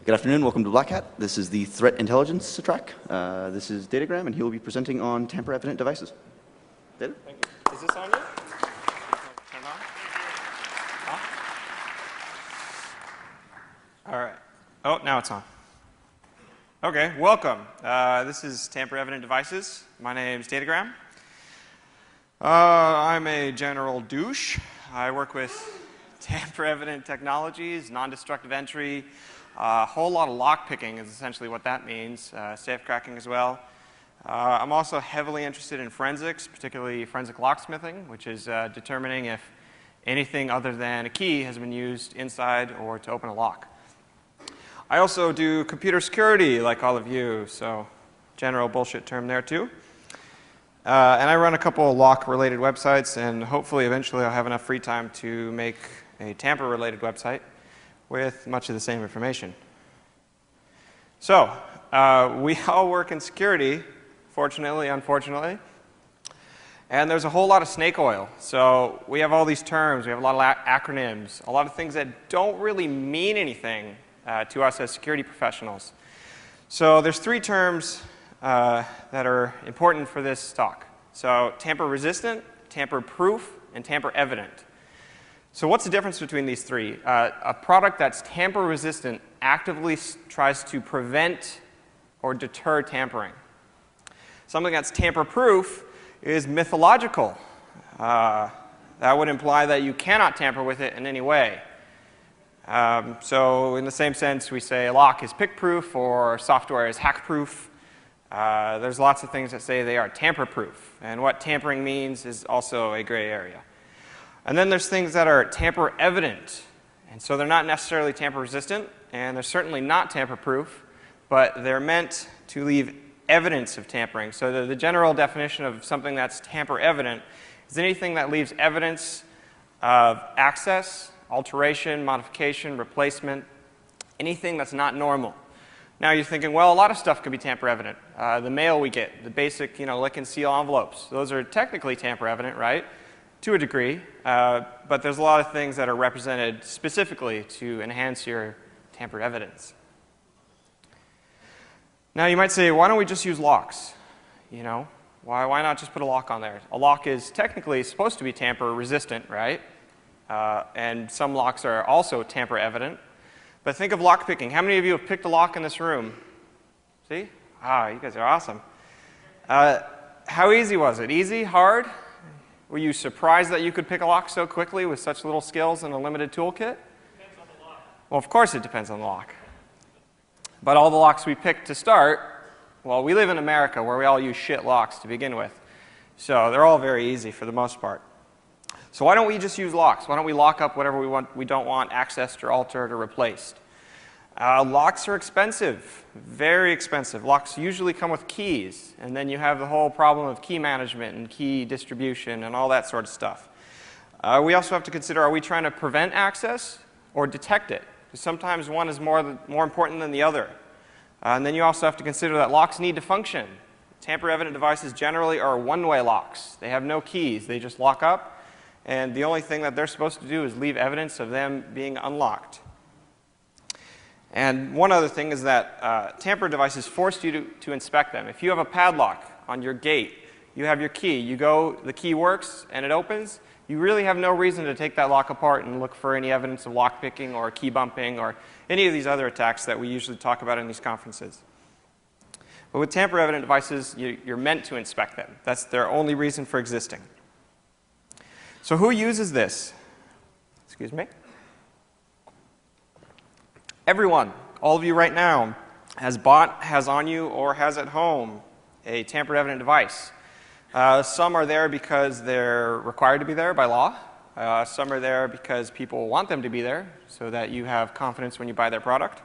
Good afternoon, welcome to BlackHat. This is the Threat Intelligence track. This is Datagram, and he will be presenting on tamper-evident devices. Data? Thank you. Is this on yet? Turn on? All right. Oh, now it's on. Okay, welcome. This is tamper-evident devices. My name is Datagram. I'm a general douche. I work with tamper-evident technologies, non-destructive entry, a whole lot of lock picking is essentially what that means, safe cracking as well. I'm also heavily interested in forensics, particularly forensic locksmithing, which is determining if anything other than a key has been used inside or to open a lock. I also do computer security like all of you, so general bullshit term there too. And I run a couple of lock-related websites, and hopefully eventually I'll have enough free time to make a tamper-related website with much of the same information. So, we all work in security, fortunately, unfortunately, and there's a whole lot of snake oil. So we have all these terms, we have a lot of acronyms, a lot of things that don't really mean anything to us as security professionals. So there's three terms that are important for this talk. So tamper-resistant, tamper-proof, and tamper-evident. So what's the difference between these three? A product that's tamper-resistant actively tries to prevent or deter tampering. Something that's tamper-proof is mythological. That would imply that you cannot tamper with it in any way. So in the same sense, we say a lock is pick-proof or software is hack-proof. There's lots of things that say they are tamper-proof. And what tampering means is also a gray area. And then there's things that are tamper-evident. And so they're not necessarily tamper-resistant, and they're certainly not tamper-proof, but they're meant to leave evidence of tampering. So the general definition of something that's tamper-evident is anything that leaves evidence of access, alteration, modification, replacement, anything that's not normal. Now you're thinking, well, a lot of stuff could be tamper-evident. The mail we get, the basic, lick and seal envelopes, those are technically tamper-evident, right? To a degree, but there's a lot of things that are represented specifically to enhance your tamper evidence. Now you might say, why don't we just use locks? Why not just put a lock on there? A lock is technically supposed to be tamper resistant, right? And some locks are also tamper evident. But think of lock picking. How many of you have picked a lock in this room? See? Ah, you guys are awesome. How easy was it? Easy? Hard? Were you surprised that you could pick a lock so quickly with such little skills and a limited toolkit? Depends on the lock. Well, of course it depends on the lock. But all the locks we picked to start, well, we live in America where we all use shit locks to begin with. So they're all very easy for the most part. So why don't we just use locks? Why don't we lock up whatever we don't want accessed or altered or replaced? Locks are expensive, very expensive. Locks usually come with keys, and then you have the whole problem of key management and key distribution and all that sort of stuff. We also have to consider, are we trying to prevent access or detect it? Because sometimes one is more important than the other. And then you also have to consider that locks need to function. Tamper-evident devices generally are one-way locks. They have no keys. They just lock up, and the only thing that they're supposed to do is leave evidence of them being unlocked. And one other thing is that tamper devices force you to inspect them. If you have a padlock on your gate, you have your key, the key works and it opens, you really have no reason to take that lock apart and look for any evidence of lock picking or key bumping or any of these other attacks that we usually talk about in these conferences. But with tamper-evident devices, you're meant to inspect them. That's their only reason for existing. So who uses this? Excuse me? Everyone, all of you right now, has bought, has on you, or has at home a tamper-evident device. Some are there because they're required to be there by law. Some are there because people want them to be there so that you have confidence when you buy their product.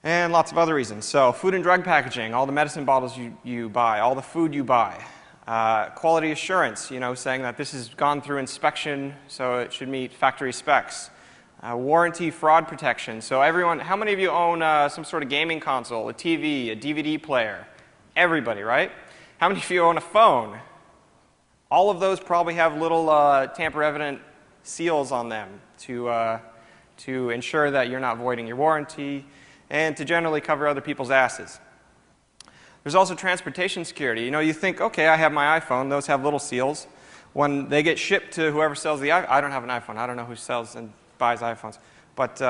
And lots of other reasons. So food and drug packaging, all the medicine bottles you buy, all the food you buy. Quality assurance, saying that this has gone through inspection so it should meet factory specs. Warranty fraud protection. So everyone, how many of you own some sort of gaming console, a TV, a DVD player? Everybody, right? How many of you own a phone? All of those probably have little tamper-evident seals on them to to ensure that you're not voiding your warranty, and to generally cover other people's asses. There's also transportation security. You know, you think, okay, I have my iPhone. Those have little seals. When they get shipped to whoever sells the iPhone, I don't have an iPhone. I don't know who sells and buys iPhones. But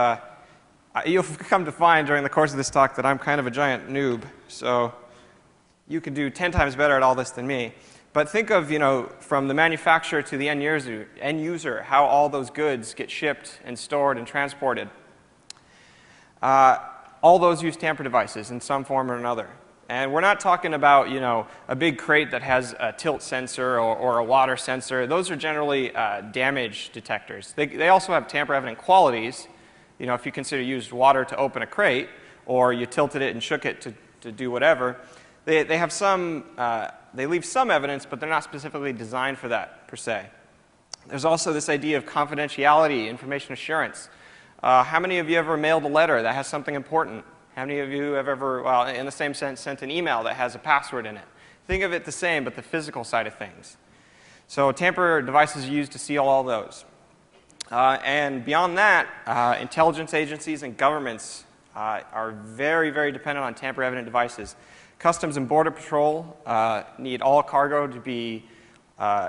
you'll come to find during the course of this talk that I'm kind of a giant noob. So you can do 10 times better at all this than me. But think of, you know, from the manufacturer to the end user, how all those goods get shipped and stored and transported. All those use tamper devices in some form or another. And we're not talking about, you know, a big crate that has a tilt sensor or a water sensor. Those are generally damage detectors. They also have tamper-evident qualities. You know, if you consider used water to open a crate, or you tilted it and shook it to do whatever, they have some, they leave some evidence, but they're not specifically designed for that, per se. There's also this idea of confidentiality, information assurance. How many of you ever mailed a letter that has something important? How many of you have ever, well, in the same sense, sent an email that has a password in it? Think of it the same, but the physical side of things. So tamper devices are used to seal all those. And beyond that, intelligence agencies and governments are very, very dependent on tamper-evident devices. Customs and Border Patrol need all cargo to be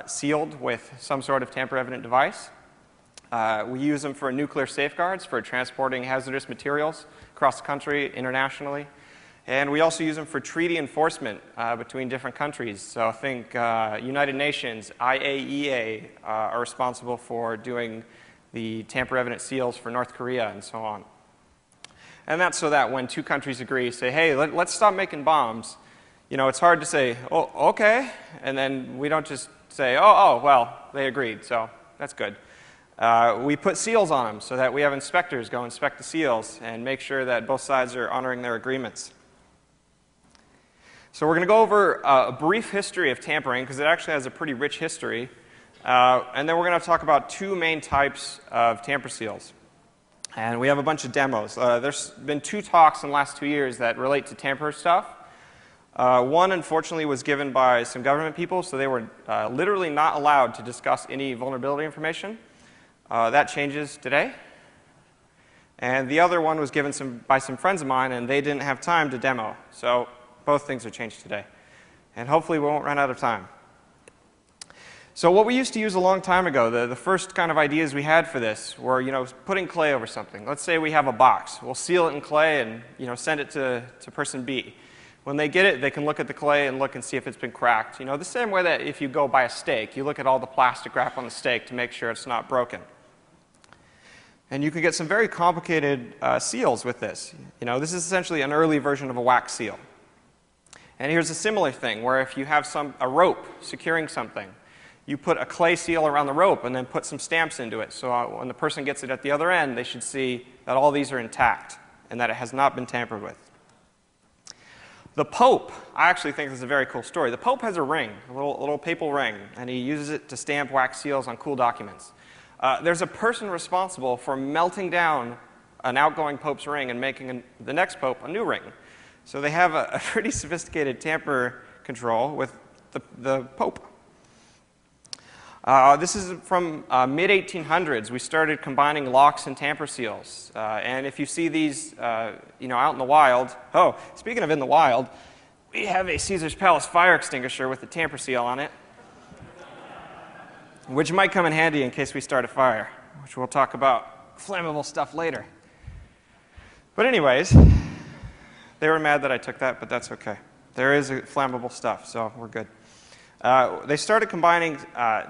sealed with some sort of tamper-evident device. We use them for nuclear safeguards, for transporting hazardous materials across the country, internationally. And we also use them for treaty enforcement between different countries. So think United Nations, IAEA are responsible for doing the tamper-evident seals for North Korea and so on. And that's so that when two countries agree, say, hey, let's stop making bombs, you know, it's hard to say, oh, okay, and then we don't just say, oh, well, they agreed, so that's good. We put seals on them so that we have inspectors go inspect the seals and make sure that both sides are honoring their agreements. So we're going to go over a brief history of tampering, because it actually has a pretty rich history. And then we're going to talk about two main types of tamper seals. And we have a bunch of demos. There's been 2 talks in the last 2 years that relate to tamper stuff. One, unfortunately, was given by some government people, so they were literally not allowed to discuss any vulnerability information. That changes today. And the other one was given by some friends of mine, and they didn't have time to demo. So both things are changed today. And hopefully we won't run out of time. So what we used to use a long time ago, the first kind of ideas we had for this were, you know, putting clay over something. Let's say we have a box. We'll seal it in clay and, you know, send it to person B. When they get it, they can look at the clay and look and see if it's been cracked. You know, the same way that if you go buy a steak, you look at all the plastic wrap on the steak to make sure it's not broken. And you can get some very complicated seals with this. You know, this is essentially an early version of a wax seal. And here's a similar thing, where if you have a rope securing something, you put a clay seal around the rope and then put some stamps into it. So when the person gets it at the other end, they should see that all these are intact and that it has not been tampered with. The Pope, I actually think this is a very cool story. The Pope has a ring, a little papal ring, and he uses it to stamp wax seals on cool documents. There's a person responsible for melting down an outgoing Pope's ring and making the next Pope a new ring. So they have a pretty sophisticated tamper control with the Pope. This is from mid-1800s. We started combining locks and tamper seals. And if you see these you know, out in the wild, oh, speaking of in the wild, we have a Caesar's Palace fire extinguisher with a tamper seal on it, which might come in handy in case we start a fire, which we'll talk about flammable stuff later. But anyways, they were mad that I took that, but that's okay. There is flammable stuff, so we're good. They started combining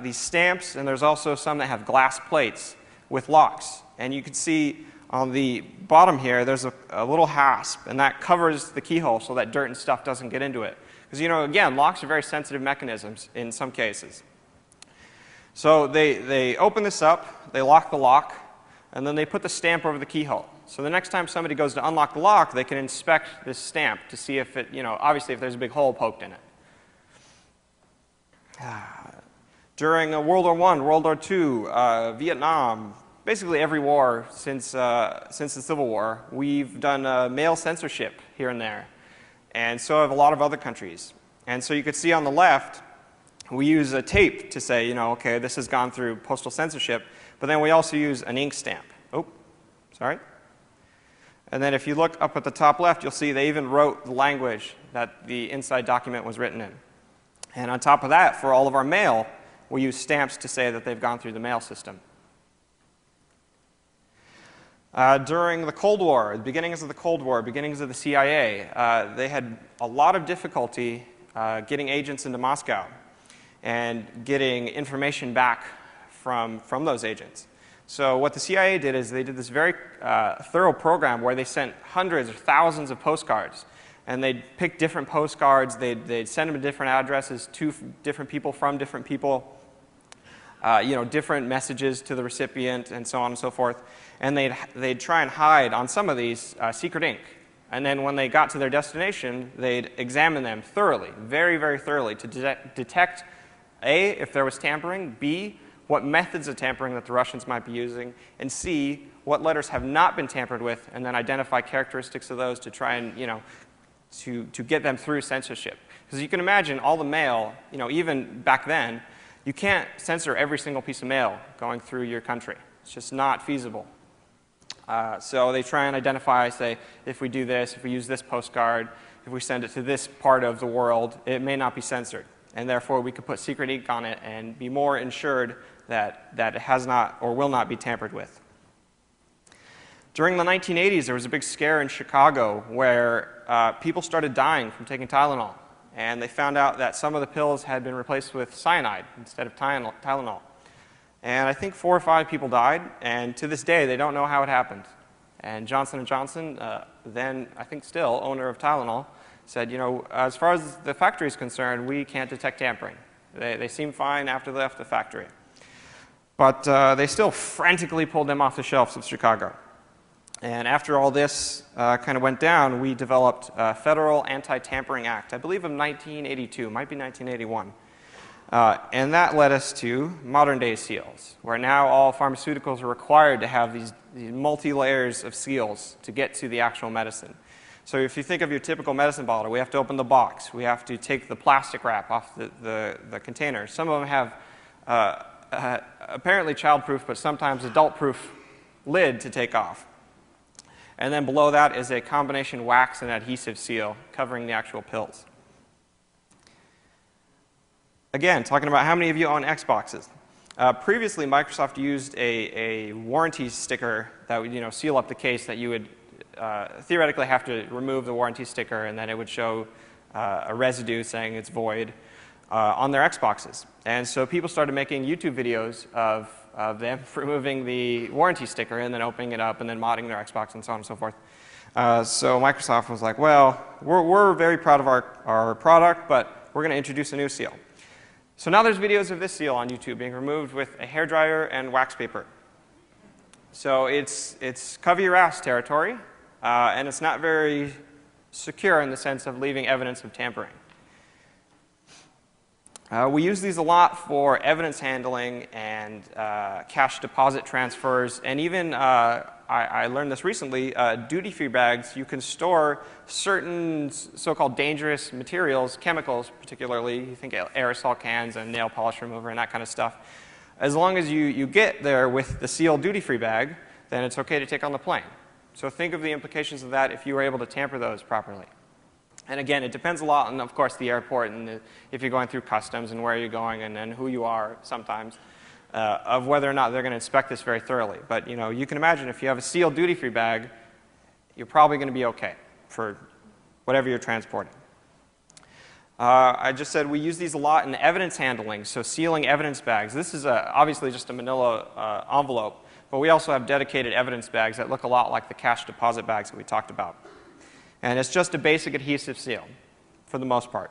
these stamps, and there's also some that have glass plates with locks. And you can see on the bottom here, there's a little hasp, and that covers the keyhole so that dirt and stuff doesn't get into it. Because, you know, again, locks are very sensitive mechanisms in some cases. So they open this up, they lock the lock, and then they put the stamp over the keyhole. So the next time somebody goes to unlock the lock, they can inspect this stamp to see if it, you know, obviously if there's a big hole poked in it. During World War I, World War II, Vietnam, basically every war since the Civil War, we've done mail censorship here and there. And so have a lot of other countries. And so you could see on the left, we use a tape to say, you know, okay, this has gone through postal censorship, but then we also use an ink stamp. Oh, Sorry. And then if you look up at the top left, you'll see they even wrote the language that the inside document was written in. And on top of that, for all of our mail, we use stamps to say that they've gone through the mail system. During the Cold War, the beginnings of the Cold War, beginnings of the CIA, they had a lot of difficulty getting agents into Moscow and getting information back from those agents. So what the CIA did is they did this very thorough program where they sent hundreds or thousands of postcards. And they'd pick different postcards, they'd send them to different addresses to different people from different people, different messages to the recipient and so on and so forth. And they'd try and hide on some of these secret ink. And then when they got to their destination, they'd examine them thoroughly, very, very thoroughly, to detect, A, if there was tampering, B, what methods of tampering that the Russians might be using, and C, what letters have not been tampered with, and then identify characteristics of those to try and, to get them through censorship. Because you can imagine all the mail, even back then, you can't censor every single piece of mail going through your country. It's just not feasible. So they try and identify, say, if we do this, if we use this postcard, if we send it to this part of the world, it may not be censored. And therefore, we could put secret ink on it and be more ensured that it has not or will not be tampered with. During the 1980s, there was a big scare in Chicago where people started dying from taking Tylenol. And they found out that some of the pills had been replaced with cyanide instead of Tylenol. And I think 4 or 5 people died, and to this day, they don't know how it happened. And Johnson & Johnson, then I think still owner of Tylenol, said, as far as the factory is concerned, we can't detect tampering. They seem fine after they left the factory. But they still frantically pulled them off the shelves of Chicago. And after all this kind of went down, we developed a Federal Anti-Tampering Act, I believe of 1982, might be 1981. And that led us to modern-day seals, where now all pharmaceuticals are required to have these multi-layers of seals to get to the actual medicine. So if you think of your typical medicine bottle, we have to open the box. We have to take the plastic wrap off the container. Some of them have apparently child-proof, but sometimes adult-proof lid to take off. And then below that is a combination wax and adhesive seal covering the actual pills. Again, talking about how many of you own Xboxes. Previously, Microsoft used a warranty sticker that would seal up the case that you would theoretically have to remove the warranty sticker, and then it would show a residue saying it's void on their Xboxes. And so people started making YouTube videos of them removing the warranty sticker and then opening it up and then modding their Xbox and so on and so forth. So Microsoft was like, well, we're very proud of our product, but we're going to introduce a new seal. So now there's videos of this seal on YouTube being removed with a hairdryer and wax paper. So it's cover your ass territory, and it's not very secure in the sense of leaving evidence of tampering. We use these a lot for evidence handling and cash deposit transfers, and even, I learned this recently, duty-free bags, you can store certain so-called dangerous materials, chemicals particularly, you think aerosol cans and nail polish remover and that kind of stuff. As long as you get there with the sealed duty-free bag, then it's okay to take on the plane. So think of the implications of that if you were able to tamper those properly. And again, it depends a lot on, of course, the airport and if you're going through customs and where you're going and who you are sometimes, of whether or not they're going to inspect this very thoroughly. But you can imagine if you have a sealed duty-free bag, you're probably going to be okay for whatever you're transporting. I just said we use these a lot in evidence handling, so sealing evidence bags. This is obviously just a manila envelope, but we also have dedicated evidence bags that look a lot like the cash deposit bags that we talked about. And it's just a basic adhesive seal, for the most part.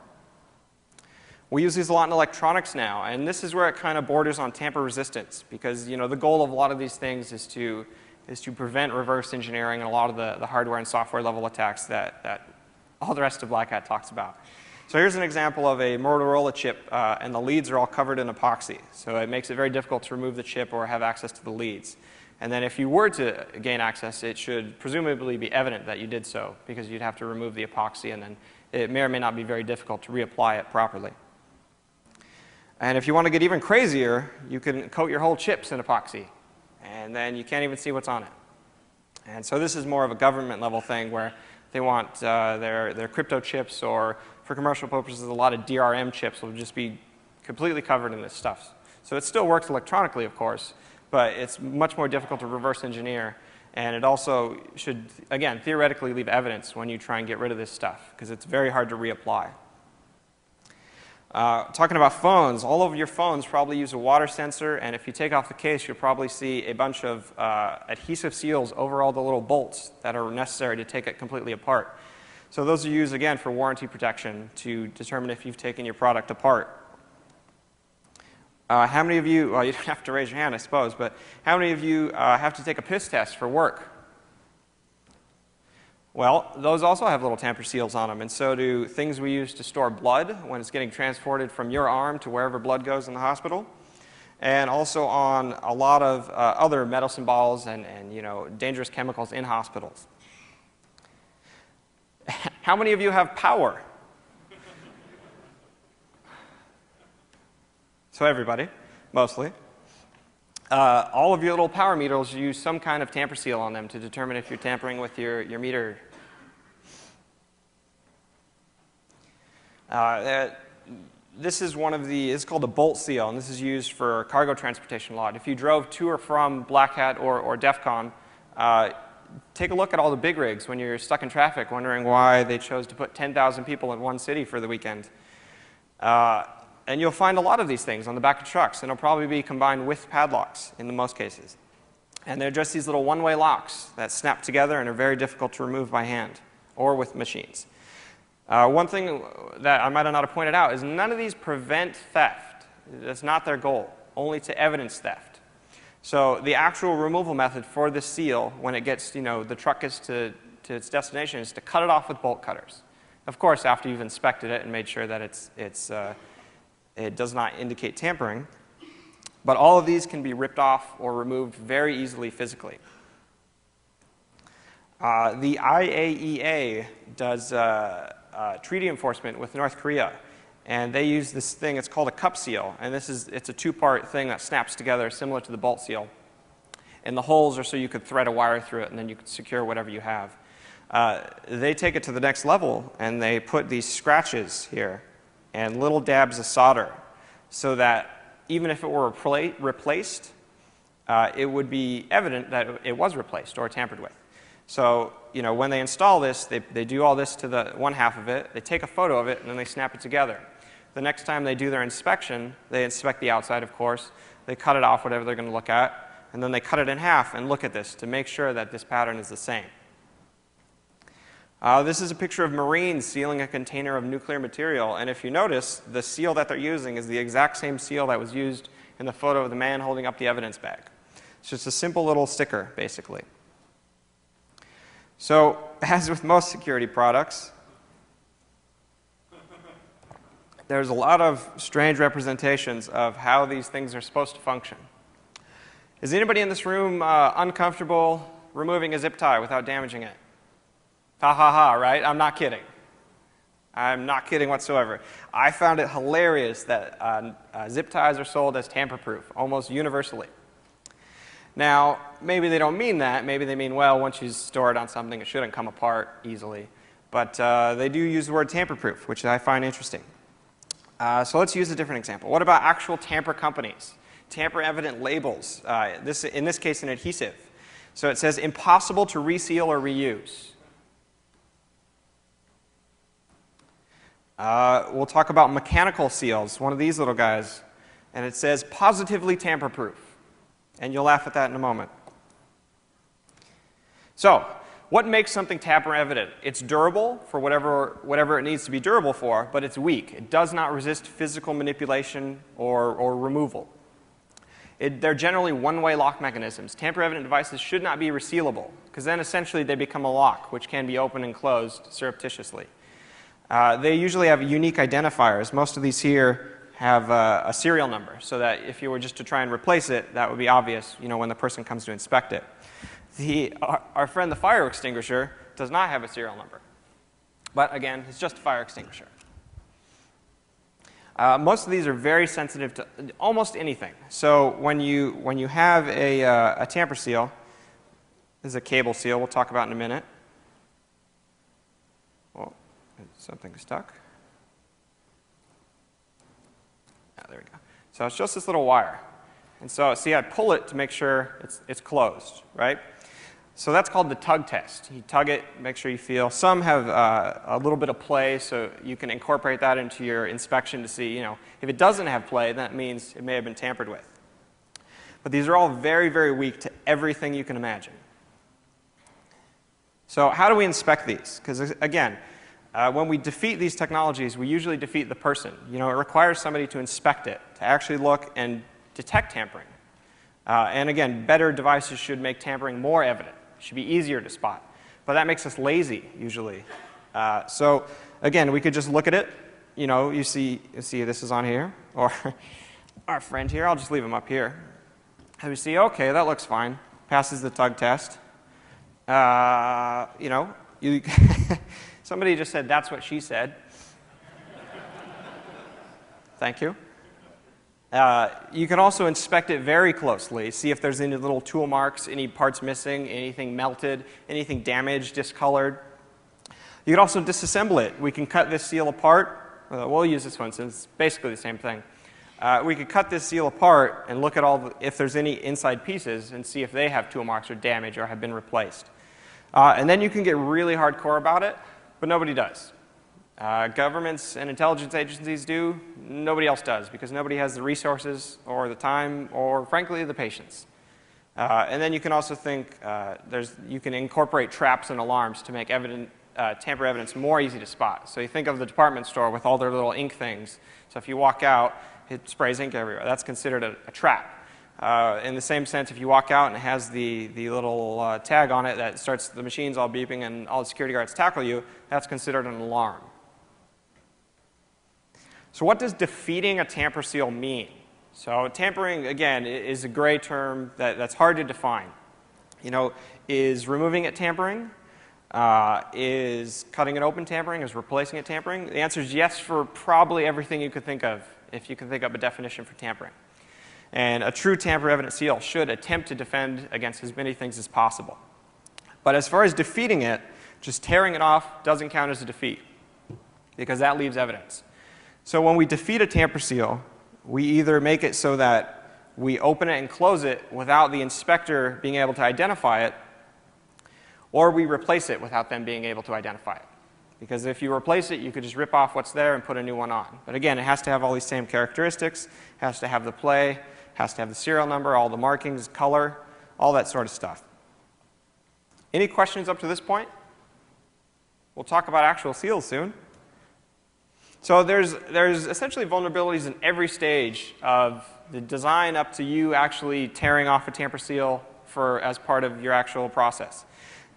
We use these a lot in electronics now, and this is where it kind of borders on tamper resistance, because the goal of a lot of these things is to prevent reverse engineering and a lot of the hardware and software level attacks that all the rest of BlackHat talks about. So here's an example of a Motorola chip, and the leads are all covered in epoxy. So it makes it very difficult to remove the chip or have access to the leads. And then if you were to gain access, it should presumably be evident that you did so, because you'd have to remove the epoxy, and then it may or may not be very difficult to reapply it properly. And if you want to get even crazier, you can coat your whole chips in epoxy, and then you can't even see what's on it. And so this is more of a government level thing where they want their crypto chips, or for commercial purposes, a lot of DRM chips will just be completely covered in this stuff. So it still works electronically, of course, but it's much more difficult to reverse engineer. And it also should, again, theoretically leave evidence when you try and get rid of this stuff, because it's very hard to reapply. Talking about phones, all of your phones probably use a water sensor, and if you take off the case, you'll probably see a bunch of adhesive seals over all the little bolts that are necessary to take it completely apart. So those are used, again, for warranty protection to determine if you've taken your product apart. How many of you, well, you don't have to raise your hand, I suppose, but how many of you have to take a piss test for work? Well, those also have little tamper seals on them, and so do things we use to store blood when it's getting transported from your arm to wherever blood goes in the hospital, and also on a lot of other medicine balls and dangerous chemicals in hospitals. How many of you have power? So everybody, mostly. All of your little power meters use some kind of tamper seal on them to determine if you're tampering with your meter. This is one of the, it's called a bolt seal, and this is used for cargo transportation a lot. If you drove to or from BlackHat or DEF CON, take a look at all the big rigs when you're stuck in traffic wondering why they chose to put 10,000 people in one city for the weekend. And you'll find a lot of these things on the back of trucks, and they'll probably be combined with padlocks in the most cases. And they're just these little one-way locks that snap together and are very difficult to remove by hand or with machines. One thing that I might not have pointed out is none of these prevent theft. That's not their goal, only to evidence theft. So the actual removal method for this seal, when it gets, the truck gets to its destination, is to cut it off with bolt cutters. Of course, after you've inspected it and made sure that it does not indicate tampering. But all of these can be ripped off or removed very easily physically. The IAEA does treaty enforcement with North Korea, and they use this thing, it's called a cup seal, and it's a two-part thing that snaps together similar to the bolt seal. And the holes are so you could thread a wire through it, and then you could secure whatever you have. They take it to the next level, and they put these scratches here and little dabs of solder, so that even if it were replaced, it would be evident that it was replaced or tampered with. So, when they install this, they do all this to the one half of it, they take a photo of it, and then they snap it together. The next time they do their inspection, they inspect the outside, of course, they cut it off, whatever they're going to look at, and then they cut it in half and look at this to make sure that this pattern is the same. This is a picture of Marines sealing a container of nuclear material, and if you notice, the seal that they're using is the exact same seal that was used in the photo of the man holding up the evidence bag. It's just a simple little sticker, basically. So, as with most security products, there's a lot of strange representations of how these things are supposed to function. Is anybody in this room uncomfortable removing a zip tie without damaging it? Ha ha ha, right? I'm not kidding. I'm not kidding whatsoever. I found it hilarious that zip ties are sold as tamper-proof, almost universally. Now, maybe they don't mean that. Maybe they mean, well, once you store it on something, it shouldn't come apart easily. But they do use the word tamper-proof, which I find interesting. So let's use a different example. What about actual tamper companies? Tamper-evident labels, in this case, an adhesive. So it says, impossible to reseal or reuse. We'll talk about mechanical seals, one of these little guys, and it says positively tamper-proof, and you'll laugh at that in a moment. So, what makes something tamper-evident? It's durable for whatever it needs to be durable for, but it's weak. It does not resist physical manipulation or removal. They're generally one-way lock mechanisms. Tamper-evident devices should not be resealable, because then essentially they become a lock, which can be opened and closed surreptitiously. They usually have unique identifiers. Most of these here have a serial number, so that if you were just to try and replace it, that would be obvious, when the person comes to inspect it. Our friend the fire extinguisher does not have a serial number. But again, it's just a fire extinguisher. Most of these are very sensitive to almost anything. So when you have a tamper seal, This is a cable seal we'll talk about in a minute. Oh, something stuck. Oh, there we go. So it's just this little wire. And so, see, I pull it to make sure it's closed, right? So that's called the tug test. You tug it, make sure you feel. Some have a little bit of play, so you can incorporate that into your inspection to see, if it doesn't have play, that means it may have been tampered with. But these are all very, very weak to everything you can imagine. So how do we inspect these? Because, again, when we defeat these technologies, we usually defeat the person. It requires somebody to inspect it, to actually look and detect tampering. And again, better devices should make tampering more evident. It should be easier to spot. But that makes us lazy, usually. So again, we could just look at it. You see this is on here. Or our friend here, I'll just leave him up here. And we see, OK, that looks fine. Passes the tug test. Somebody just said, that's what she said. Thank you. You can also inspect it very closely, see if there's any little tool marks, any parts missing, anything melted, anything damaged, discolored. You can also disassemble it. We can cut this seal apart. We'll use this one since it's basically the same thing. We could cut this seal apart and look at if there's any inside pieces and see if they have tool marks or damage or have been replaced. And then you can get really hardcore about it, but nobody does. Governments and intelligence agencies do. Nobody else does because nobody has the resources or the time or, frankly, the patience. And then you can also think you can incorporate traps and alarms to make tamper evidence more easy to spot. So you think of the department store with all their little ink things. So if you walk out, it sprays ink everywhere. That's considered a trap. In the same sense, if you walk out and it has the little tag on it that starts the machines all beeping and all the security guards tackle you, that's considered an alarm. So what does defeating a tamper seal mean? So tampering, again, is a gray term that's hard to define. Is removing it tampering? Is cutting it open tampering? Is replacing it tampering? The answer is yes for probably everything you could think of, if you can think of a definition for tampering. And a true tamper-evident seal should attempt to defend against as many things as possible. But as far as defeating it, just tearing it off doesn't count as a defeat, because that leaves evidence. So when we defeat a tamper seal, we either make it so that we open it and close it without the inspector being able to identify it, or we replace it without them being able to identify it. Because if you replace it, you could just rip off what's there and put a new one on. But again, it has to have all these same characteristics, has to have the play, has to have the serial number, all the markings, color, all that sort of stuff. Any questions up to this point? We'll talk about actual seals soon. So there's essentially vulnerabilities in every stage of the design up to you actually tearing off a tamper seal as part of your actual process.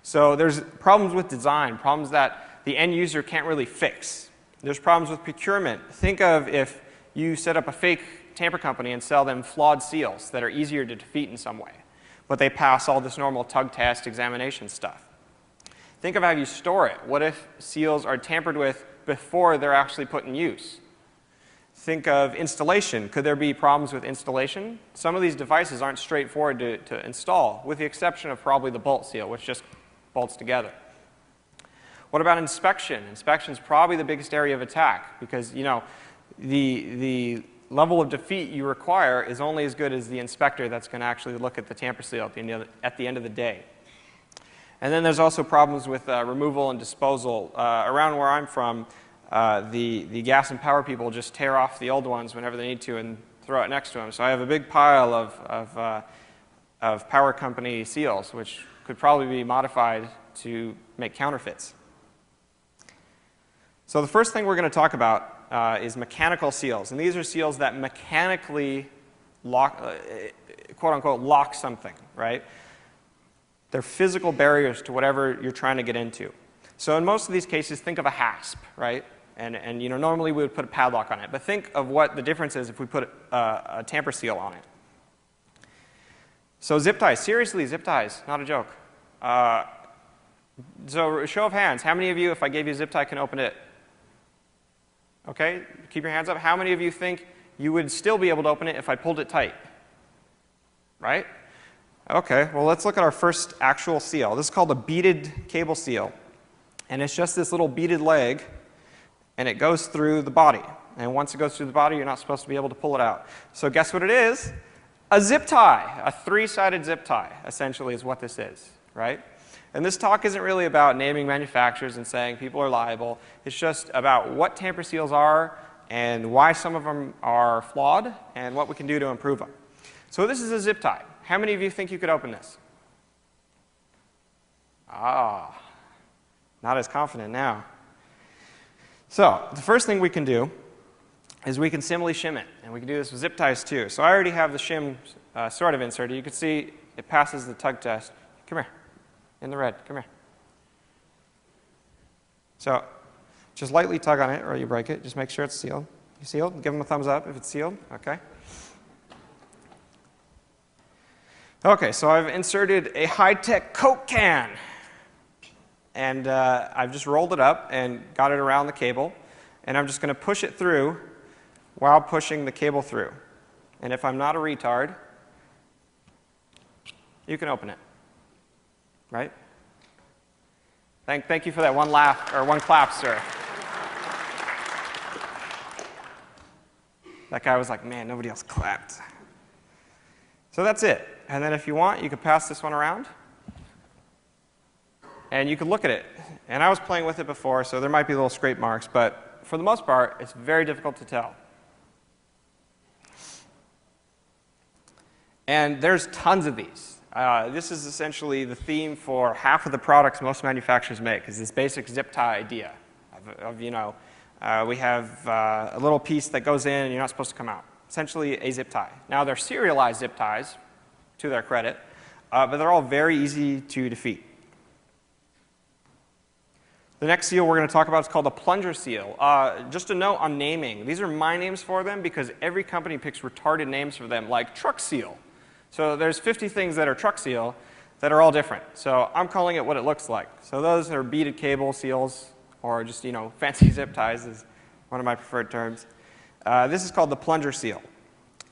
So there's problems with design, problems that the end user can't really fix. There's problems with procurement. Think of if you set up a fake tamper company and sell them flawed seals that are easier to defeat in some way, but they pass all this normal tug test examination stuff. Think of how you store it. What if seals are tampered with before they're actually put in use? Think of installation. Could there be problems with installation? Some of these devices aren't straightforward to install, with the exception of probably the bolt seal, which just bolts together. What about inspection? Inspection is probably the biggest area of attack because, the level of defeat you require is only as good as the inspector that's going to actually look at the tamper seal at the end of the day. And then there's also problems with removal and disposal. Around where I'm from, the gas and power people just tear off the old ones whenever they need to and throw it next to them. So I have a big pile of power company seals, which could probably be modified to make counterfeits. So the first thing we're going to talk about is mechanical seals. And these are seals that mechanically lock, quote-unquote, lock something, right? They're physical barriers to whatever you're trying to get into. So in most of these cases, think of a hasp, right? And normally we would put a padlock on it. But think of what the difference is if we put a tamper seal on it. So zip ties, seriously, zip ties, not a joke. So show of hands, how many of you, if I gave you a zip tie, can open it? Okay, keep your hands up. How many of you think you would still be able to open it if I pulled it tight? Right? Okay, well, let's look at our first actual seal. This is called a beaded cable seal. And it's just this little beaded leg, and it goes through the body. And once it goes through the body, you're not supposed to be able to pull it out. So guess what it is? A zip tie. A three-sided zip tie, essentially, is what this is, right? And this talk isn't really about naming manufacturers and saying people are liable. It's just about what tamper seals are and why some of them are flawed and what we can do to improve them. So this is a zip tie. How many of you think you could open this? Ah, not as confident now. So the first thing we can do is we can simply shim it. And we can do this with zip ties too. So I already have the shim sort of inserted. You can see it passes the tug test. Come here. In the red. Come here. So just lightly tug on it or you break it. Just make sure it's sealed. You sealed? Give them a thumbs up if it's sealed. Okay. Okay, so I've inserted a high-tech Coke can. And I've just rolled it up and got it around the cable. And I'm just going to push it through while pushing the cable through. And if I'm not a retard, you can open it. Right? Thank you for that one laugh, or one clap, sir. That guy was like, man, nobody else clapped. So that's it. And then if you want, you could pass this one around. And you could look at it. And I was playing with it before, so there might be little scrape marks. But for the most part, it's very difficult to tell. And there's tons of these. This is essentially the theme for half of the products most manufacturers make, is this basic zip tie idea of we have a little piece that goes in and you're not supposed to come out. Essentially a zip tie. Now they're serialized zip ties, to their credit, but they're all very easy to defeat. The next seal we're going to talk about is called a plunger seal. Just a note on naming. These are my names for them because every company picks retarded names for them, like truck seal. So there's 50 things that are truck seal that are all different. So I'm calling it what it looks like. So those are beaded cable seals, or just fancy zip ties is one of my preferred terms. This is called the plunger seal.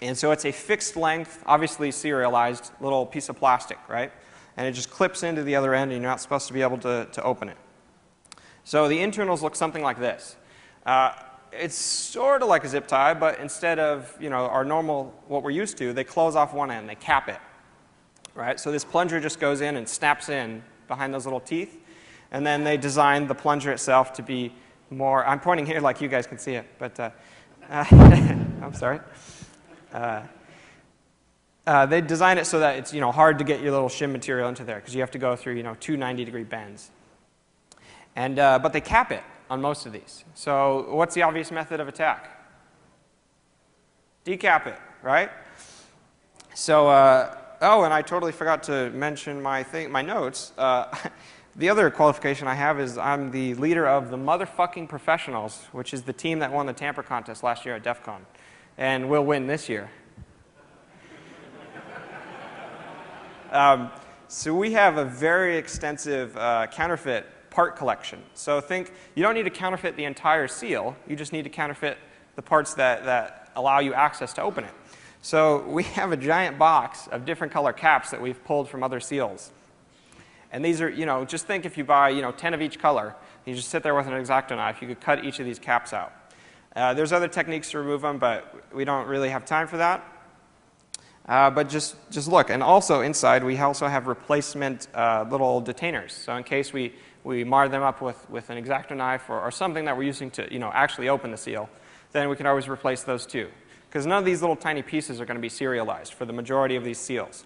And so it's a fixed length, obviously serialized little piece of plastic, right? And it just clips into the other end and you're not supposed to be able to open it. So the internals look something like this. It's sort of like a zip tie, but instead of our normal, what we're used to, they close off one end, they cap it, right? So this plunger just goes in and snaps in behind those little teeth. And then they designed the plunger itself to be more, I'm pointing here like you guys can see it, but I'm sorry. They design it so that it's hard to get your little shim material into there because you have to go through two 90-degree bends. And but they cap it on most of these. So what's the obvious method of attack? Decap it, right? So oh, and I totally forgot to mention my notes. The other qualification I have is I'm the leader of the motherfucking professionals, which is the team that won the Tamper contest last year at DEF CON. And will win this year. So we have a very extensive counterfeit part collection. So you don't need to counterfeit the entire seal. You just need to counterfeit the parts that allow you access to open it. So we have a giant box of different color caps that we've pulled from other seals. And these are, just think if you buy, 10 of each color, you just sit there with an X-Acto knife, you could cut each of these caps out. There's other techniques to remove them, but we don't really have time for that. But just look. And also inside, we also have replacement little detainers. So in case we mar them up with an X-Acto knife or something that we're using to actually open the seal, then we can always replace those too. Because none of these little tiny pieces are going to be serialized for the majority of these seals.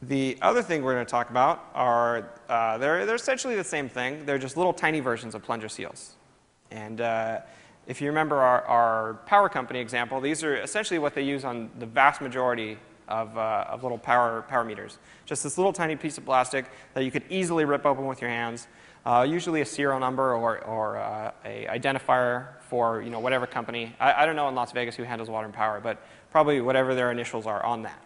The other thing we're going to talk about are, they're essentially the same thing. They're just little tiny versions of plunger seals. And if you remember our power company example, these are essentially what they use on the vast majority of little power meters. Just this little tiny piece of plastic that you could easily rip open with your hands. Usually a serial number or a identifier for whatever company. I don't know in Las Vegas who handles water and power, but probably whatever their initials are on that.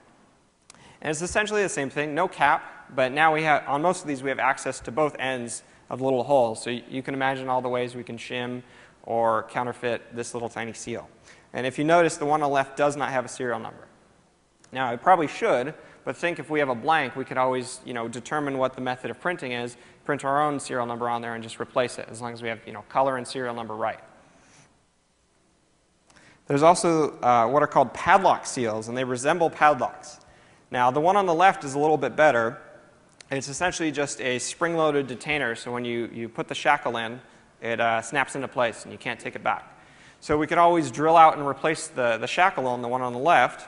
And it's essentially the same thing, no cap, but now on most of these we have access to both ends of little holes. So you can imagine all the ways we can shim or counterfeit this little tiny seal. And if you notice, the one on the left does not have a serial number. Now, it probably should, but think if we have a blank, we could always determine what the method of printing is, print our own serial number on there, and just replace it, as long as we have color and serial number right. There's also what are called padlock seals, and they resemble padlocks. Now, the one on the left is a little bit better. It's essentially just a spring-loaded detainer, so when you put the shackle in, it snaps into place, and you can't take it back. So we can always drill out and replace the shackle on the one on the left.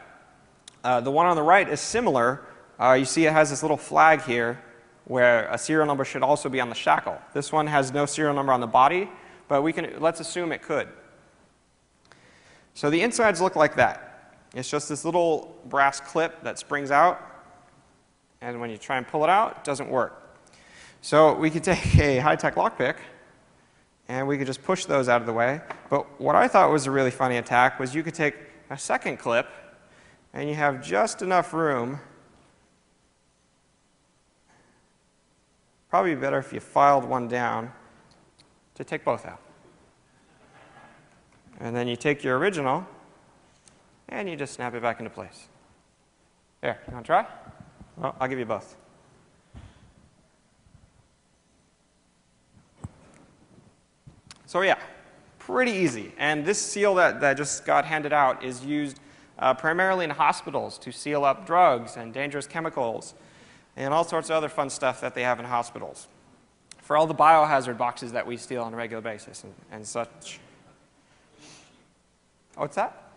The one on the right is similar. You see it has this little flag here where a serial number should also be on the shackle. This one has no serial number on the body, but let's assume it could. So the insides look like that. It's just this little brass clip that springs out, and when you try and pull it out, it doesn't work. So we could take a high-tech lockpick, and we could just push those out of the way. But what I thought was a really funny attack was you could take a second clip, and you have just enough room. Probably better if you filed one down to take both out. And then you take your original, and you just snap it back into place. There, you want to try? Well, I'll give you both. So yeah, pretty easy. And this seal that just got handed out is used primarily in hospitals to seal up drugs and dangerous chemicals and all sorts of other fun stuff that they have in hospitals. For all the biohazard boxes that we steal on a regular basis and such. What's that?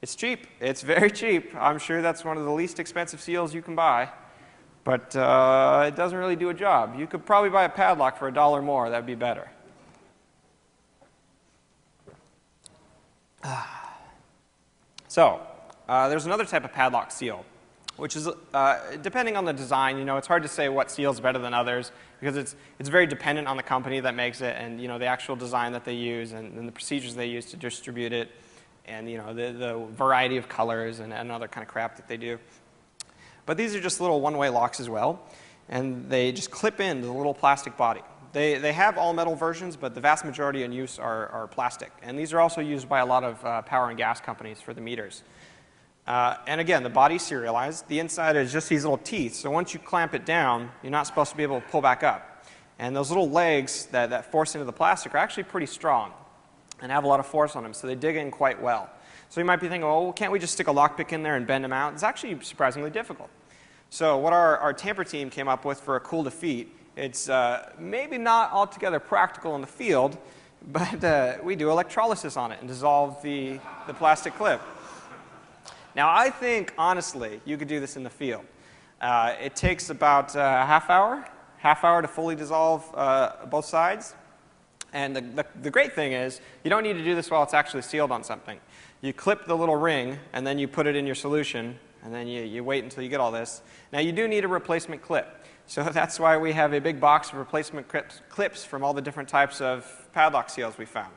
It's cheap. It's very cheap. I'm sure that's one of the least expensive seals you can buy. But it doesn't really do a job. You could probably buy a padlock for $1 more. That would be better. So there's another type of padlock seal, which is, depending on the design, it's hard to say what seal is better than others because it's very dependent on the company that makes it and, the actual design that they use and the procedures they use to distribute it and, the variety of colors and other kind of crap that they do. But these are just little one-way locks as well, and they just clip into the little plastic body. They have all metal versions, but the vast majority in use are plastic. And these are also used by a lot of power and gas companies for the meters. And again, the body's serialized. The inside is just these little teeth. So once you clamp it down, you're not supposed to be able to pull back up. And those little legs that force into the plastic are actually pretty strong and have a lot of force on them, so they dig in quite well. So you might be thinking, well, can't we just stick a lockpick in there and bend them out? It's actually surprisingly difficult. So what our Tamper team came up with for a cool defeat, it's maybe not altogether practical in the field, but we do electrolysis on it and dissolve the plastic clip. Now, I think, honestly, you could do this in the field. It takes about a half hour to fully dissolve both sides. And the great thing is, you don't need to do this while it's actually sealed on something. You clip the little ring, and then you put it in your solution, and then you wait until you get all this. Now, you do need a replacement clip. So that's why we have a big box of replacement clips from all the different types of padlock seals we found.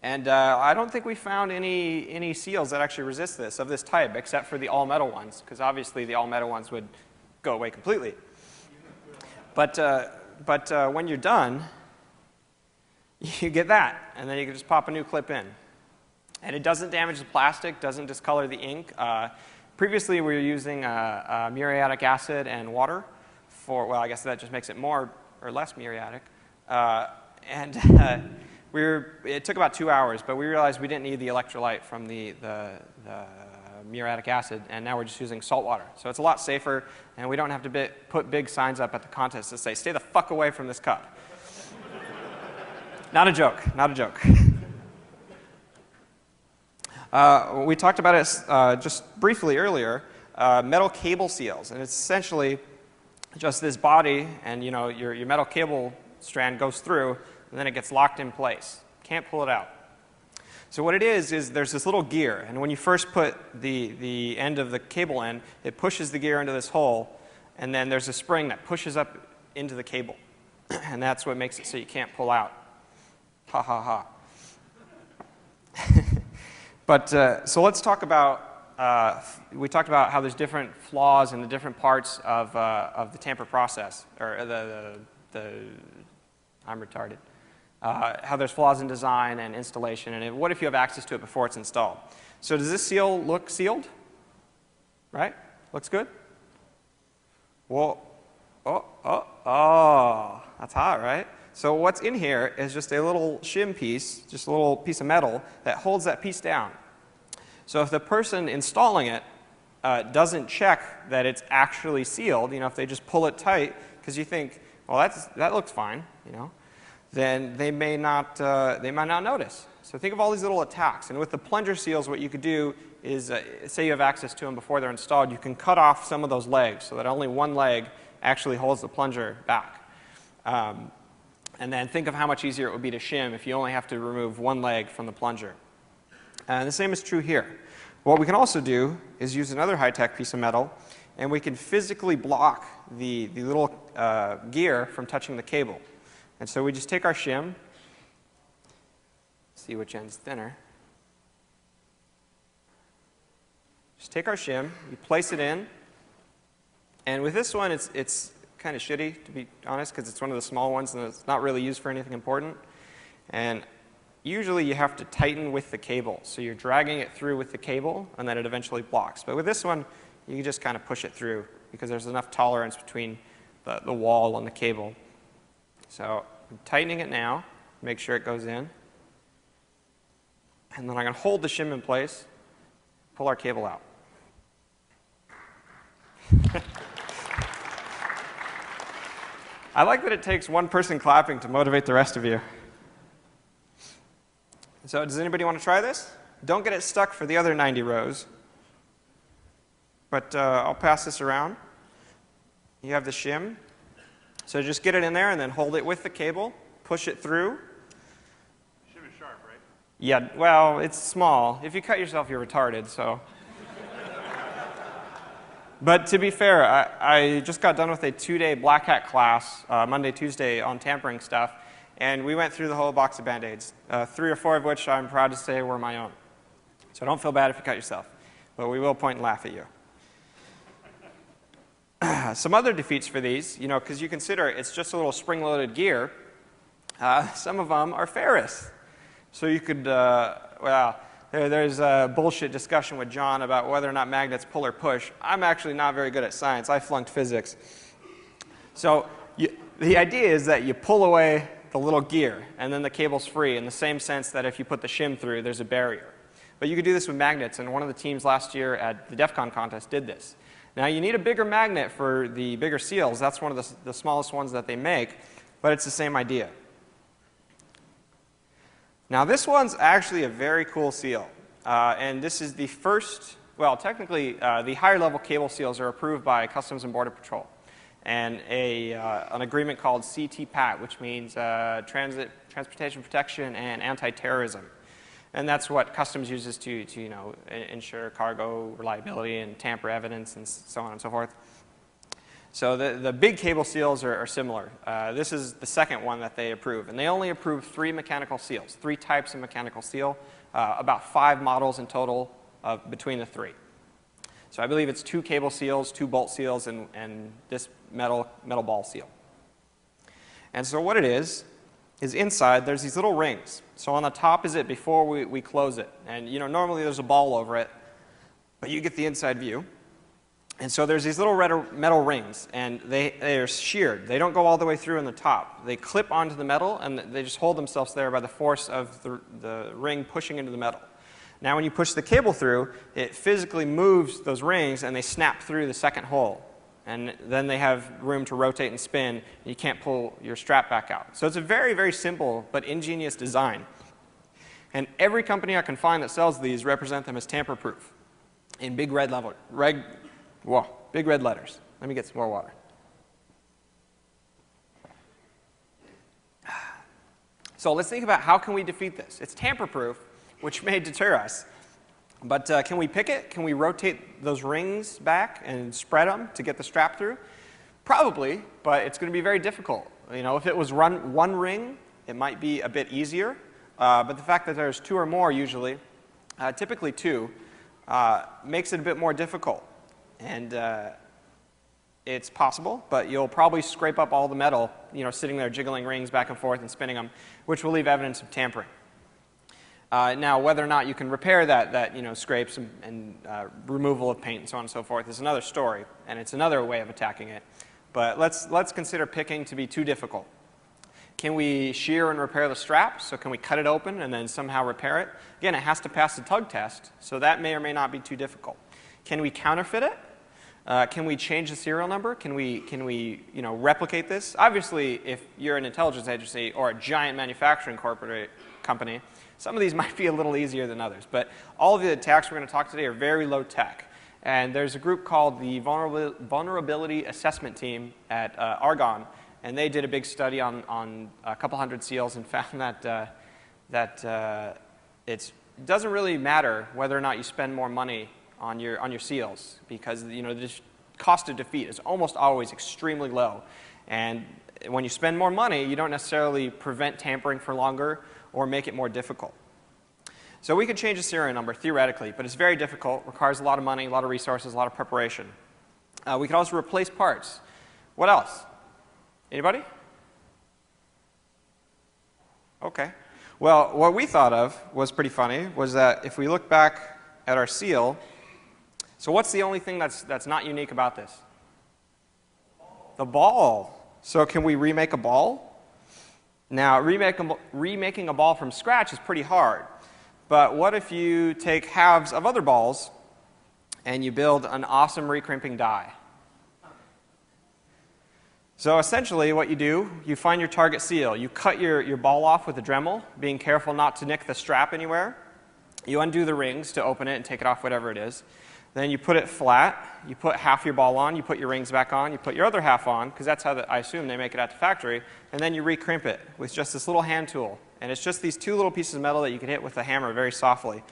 And I don't think we found any seals that actually resist this, of this type, except for the all-metal ones, because obviously the all-metal ones would go away completely. But when you're done, you get that, and then you can just pop a new clip in. And it doesn't damage the plastic, doesn't discolor the ink. Previously, we were using muriatic acid and water for, well, I guess that just makes it more or less muriatic. It took about 2 hours, but we realized we didn't need the electrolyte from the muriatic acid, and now we're just using salt water. So it's a lot safer, and we don't have to put big signs up at the contest that say, stay the fuck away from this cup. Not a joke, not a joke. We talked about it just briefly earlier, metal cable seals, and it's essentially just this body, and your metal cable strand goes through, and then it gets locked in place. Can't pull it out. So what it is there's this little gear, and when you first put the end of the cable in, it pushes the gear into this hole, and then there's a spring that pushes up into the cable, and that's what makes it so you can't pull out. Ha ha ha. But so let's talk about, we talked about how there's different flaws in the different parts of the Tamper process, or I'm retarded. How there's flaws in design and installation, and what if you have access to it before it's installed. So does this seal look sealed? right? Looks good? Whoa. Oh, that's hot, right? So what's in here is just a little shim piece, just a little piece of metal that holds that piece down. So if the person installing it doesn't check that it's actually sealed, if they just pull it tight because you think, well, that looks fine, then they may not notice. So think of all these little attacks. And with the plunger seals, what you could do is, say you have access to them before they're installed, you can cut off some of those legs so that only one leg actually holds the plunger back. And then think of how much easier it would be to shim if you only have to remove one leg from the plunger. And the same is true here. What we can also do is use another high-tech piece of metal, and we can physically block the little gear from touching the cable. And so we just take our shim, see which end's thinner. Just take our shim, you place it in, and with this one it's kind of shitty, to be honest, because it's one of the small ones and it's not really used for anything important. And usually you have to tighten with the cable. So you're dragging it through with the cable and then it eventually blocks. But with this one, you can just kind of push it through because there's enough tolerance between the wall and the cable. So I'm tightening it now, make sure it goes in. And then I'm going to hold the shim in place, pull our cable out. I like that it takes one person clapping to motivate the rest of you. So does anybody want to try this? Don't get it stuck for the other 90 rows. But I'll pass this around. You have the shim. So just get it in there and then hold it with the cable. Push it through. Shim is sharp, right? Yeah, well, it's small. If you cut yourself, you're retarded, so. But to be fair, I just got done with a 2-day BlackHat class, Monday, Tuesday, on tampering stuff. And we went through the whole box of Band-Aids, 3 or 4 of which I'm proud to say were my own. So don't feel bad if you cut yourself. But we will point and laugh at you. Some other defeats for these, because you consider it's just a little spring-loaded gear, some of them are ferrous. So you could, there's a bullshit discussion with John about whether or not magnets pull or push. I'm actually not very good at science. I flunked physics. So the idea is that you pull away the little gear, and then the cable's free, in the same sense that if you put the shim through, there's a barrier. But you could do this with magnets, and one of the teams last year at the DEF CON contest did this. Now, you need a bigger magnet for the bigger seals. That's one of the smallest ones that they make, but it's the same idea. Now, this one's actually a very cool seal, and this is the first, well, technically, the higher level cable seals are approved by Customs and Border Patrol, and an agreement called CTPAT, which means Transportation Protection and Anti-Terrorism. And that's what Customs uses to ensure cargo reliability and tamper evidence and so on and so forth. So the big cable seals are similar. This is the second one that they approve. And they only approve 3 mechanical seals, 3 types of mechanical seal, about 5 models in total between the 3. So I believe it's 2 cable seals, 2 bolt seals, and this metal ball seal. And so what it is inside there's these little rings. So on the top is it before we close it. And normally there's a ball over it, but you get the inside view. And so there's these little metal rings, and they are sheared. They don't go all the way through in the top. They clip onto the metal, and they just hold themselves there by the force of the ring pushing into the metal. Now when you push the cable through, it physically moves those rings, and they snap through the second hole. And then they have room to rotate and spin, and you can't pull your strap back out. So it's a very, very simple but ingenious design. And every company I can find that sells these represent them as tamper-proof in big red big red letters. Let me get some more water. So let's think about how can we defeat this. It's tamper-proof, which may deter us. But can we pick it? Can we rotate those rings back and spread them to get the strap through? Probably, but it's going to be very difficult. If it was one ring, it might be a bit easier. But the fact that there's 2 or more usually, typically 2, makes it a bit more difficult. And it's possible, but you'll probably scrape up all the metal, sitting there jiggling rings back and forth and spinning them, which will leave evidence of tampering. Now, whether or not you can repair that scrapes and removal of paint and so on and so forth is another story, and it's another way of attacking it. But let's consider picking to be too difficult. Can we shear and repair the strap? So can we cut it open and then somehow repair it? Again, it has to pass the tug test, so that may or may not be too difficult. Can we counterfeit it? Can we change the serial number? Can we replicate this? Obviously, if you're an intelligence agency or a giant manufacturing company, some of these might be a little easier than others. But all of the attacks we're going to talk today are very low tech. And there's a group called the Vulnerability Assessment Team at Argonne, and they did a big study on a couple hundred seals and found that it doesn't really matter whether or not you spend more money on your seals, because the cost of defeat is almost always extremely low. And when you spend more money, you don't necessarily prevent tampering for longer or make it more difficult. So we could change the serial number theoretically, but it's very difficult, requires a lot of money, a lot of resources, a lot of preparation. We could also replace parts. What else? Anybody? Okay. Well, what we thought of was pretty funny, was that if we look back at our seal, so what's the only thing that's not unique about this? The ball. So can we remake a ball? Now, remaking a ball from scratch is pretty hard. But what if you take halves of other balls and you build an awesome recrimping die? So essentially what you do, you find your target seal. You cut your ball off with a Dremel, being careful not to nick the strap anywhere. You undo the rings to open it and take it off, whatever it is. Then you put it flat. You put half your ball on. You put your rings back on. You put your other half on, because that's how I assume they make it at the factory. And then you recrimp it with just this little hand tool. And it's just these two little pieces of metal that you can hit with a hammer very softly.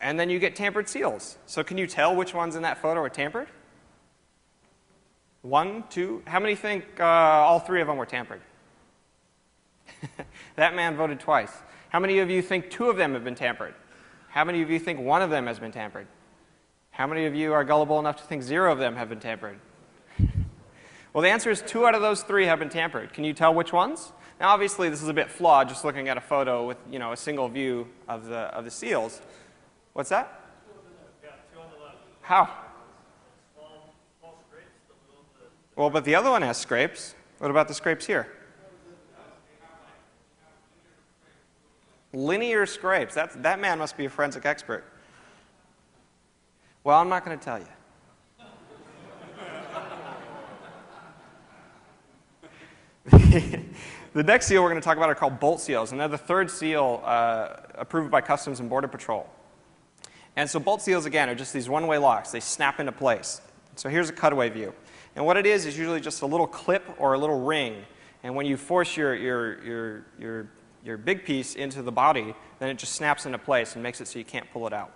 And then you get tampered seals. So can you tell which ones in that photo are tampered? 1, 2. How many think all 3 of them were tampered? That man voted twice. How many of you think 2 of them have been tampered? How many of you think 1 of them has been tampered? How many of you are gullible enough to think 0 of them have been tampered? Well, the answer is 2 out of those 3 have been tampered. Can you tell which ones? Now, obviously, this is a bit flawed, just looking at a photo with a single view of the seals. What's that? Yeah, 2 on the left. How? Small scrapes, Well, but the other one has scrapes. What about the scrapes here? Linear scrapes. That man must be a forensic expert. Well, I'm not going to tell you. The next seal we're going to talk about are called bolt seals, and they're the 3rd seal approved by Customs and Border Patrol. And so bolt seals, again, are just these one-way locks. They snap into place. So here's a cutaway view. And what it is usually just a little clip or a little ring. And when you force your big piece into the body, then it just snaps into place and makes it so you can't pull it out.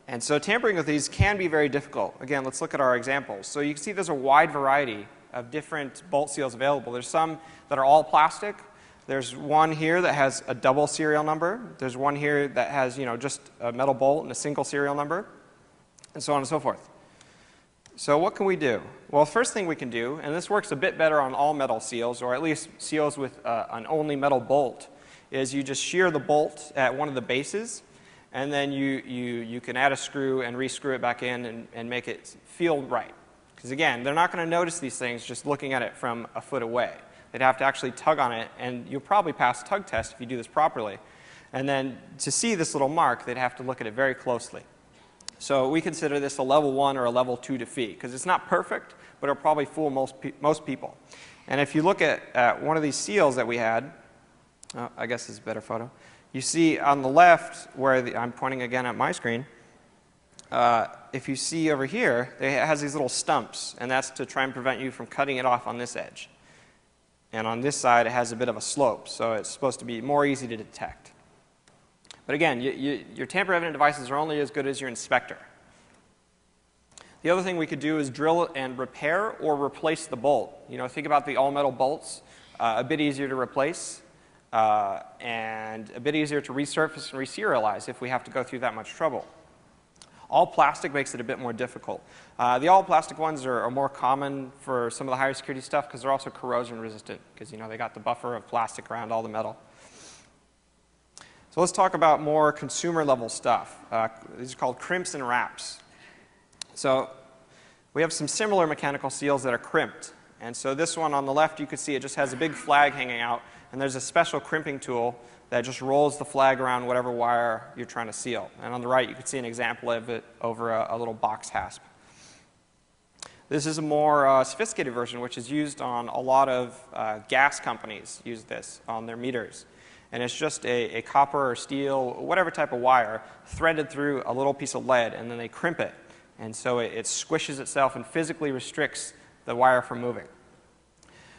And so tampering with these can be very difficult. Again, let's look at our examples. So you can see there's a wide variety of different bolt seals available. There's some that are all plastic. There's one here that has a double serial number. There's one here that has, just a metal bolt and a single serial number, and so on and so forth. So what can we do? Well, first thing we can do, and this works a bit better on all metal seals, or at least seals with an only metal bolt, is you just shear the bolt at one of the bases, and then you can add a screw and re-screw it back in and make it feel right. Because again, they're not going to notice these things just looking at it from a foot away. They'd have to actually tug on it, and you'll probably pass a tug test if you do this properly. And then to see this little mark, they'd have to look at it very closely. So we consider this a level 1 or a level 2 defeat, because it's not perfect, but it'll probably fool most people. And if you look at one of these seals that we had, I guess this is a better photo. You see on the left, where I'm pointing again at my screen, if you see over here, it has these little stumps, and that's to try and prevent you from cutting it off on this edge. And on this side, it has a bit of a slope, so it's supposed to be more easy to detect. But again, your tamper-evident devices are only as good as your inspector. The other thing we could do is drill and repair or replace the bolt. Think about the all-metal bolts, a bit easier to replace, and a bit easier to resurface and reserialize if we have to go through that much trouble. All plastic makes it a bit more difficult. The all plastic ones are more common for some of the higher security stuff because they're also corrosion resistant, because they got the buffer of plastic around all the metal. So let's talk about more consumer level stuff. These are called crimps and wraps. So we have some similar mechanical seals that are crimped. And so this one on the left, you can see it just has a big flag hanging out, and there's a special crimping tool that just rolls the flag around whatever wire you're trying to seal. And on the right, you can see an example of it over a little box hasp. This is a more sophisticated version, which is used on a lot of gas companies use this on their meters. And it's just a copper or steel, whatever type of wire, threaded through a little piece of lead, and then they crimp it. And so it squishes itself and physically restricts the wire from moving.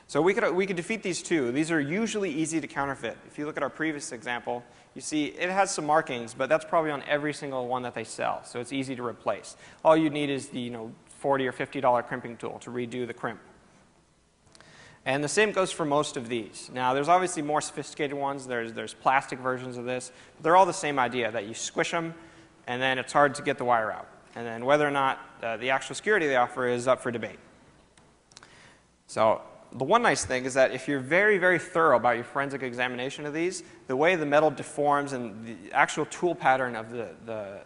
So we could defeat these too. These are usually easy to counterfeit. If you look at our previous example, you see it has some markings, but that's probably on every single one that they sell. So it's easy to replace. All you need is the $40 or $50 crimping tool to redo the crimp. And the same goes for most of these. Now, there's obviously more sophisticated ones. There's plastic versions of this. But they're all the same idea, that you squish them, and then it's hard to get the wire out. And then whether or not the actual security they offer is up for debate. So the one nice thing is that if you're very, very thorough about your forensic examination of these, the way the metal deforms and the actual tool pattern of the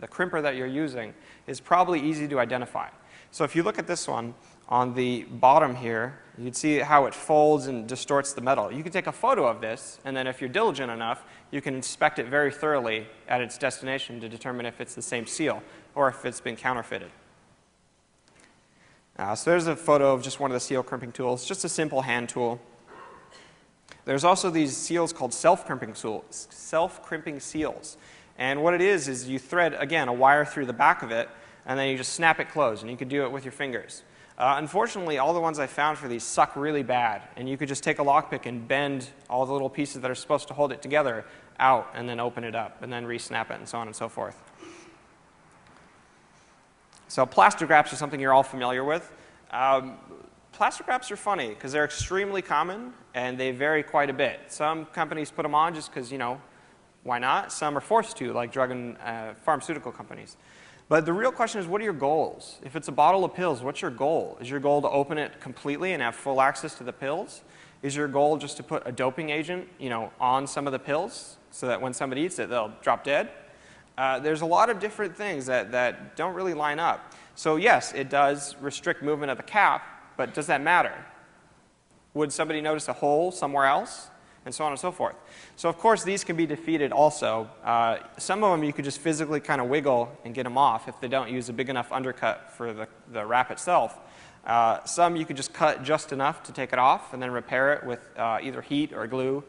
crimper that you're using is probably easy to identify. So if you look at this one, on the bottom here, you can see how it folds and distorts the metal. You can take a photo of this, and then if you're diligent enough, you can inspect it very thoroughly at its destination to determine if it's the same seal or if it's been counterfeited. So there's a photo of just one of the seal crimping tools, just a simple hand tool. There's also these seals called self-crimping seals. And what it is you thread, again, a wire through the back of it, and then you just snap it closed, and you can do it with your fingers. Unfortunately, all the ones I found for these suck really bad, and you could just take a lockpick and bend all the little pieces that are supposed to hold it together out, and then open it up, and then re-snap it, and so on and so forth. So plastic wraps are something you're all familiar with. Plastic wraps are funny because they're extremely common, and they vary quite a bit. Some companies put them on just because, why not? Some are forced to, like drug and pharmaceutical companies. But the real question is, what are your goals? If it's a bottle of pills, what's your goal? Is your goal to open it completely and have full access to the pills? Is your goal just to put a doping agent, on some of the pills so that when somebody eats it, they'll drop dead? There's a lot of different things that don't really line up. So yes, it does restrict movement of the cap, but does that matter? Would somebody notice a hole somewhere else? And so on and so forth. So of course, these can be defeated also. Some of them you could just physically kind of wiggle and get them off if they don't use a big enough undercut for the wrap itself. Some you could just cut just enough to take it off and then repair it with either heat or glue.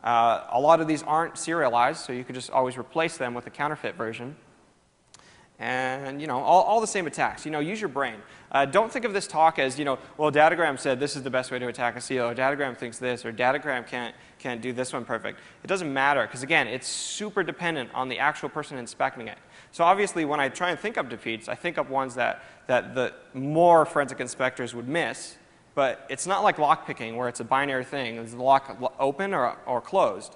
A lot of these aren't serialized, so you could just always replace them with a counterfeit version. And all the same attacks. Use your brain. Don't think of this talk as, well, Datagram said this is the best way to attack a seal, or Datagram thinks this, or Datagram can't do this one perfect. It doesn't matter, because again, it's super dependent on the actual person inspecting it. So obviously, when I try and think up defeats, I think up ones that the more forensic inspectors would miss. But it's not like lockpicking, where it's a binary thing. Is the lock open or closed?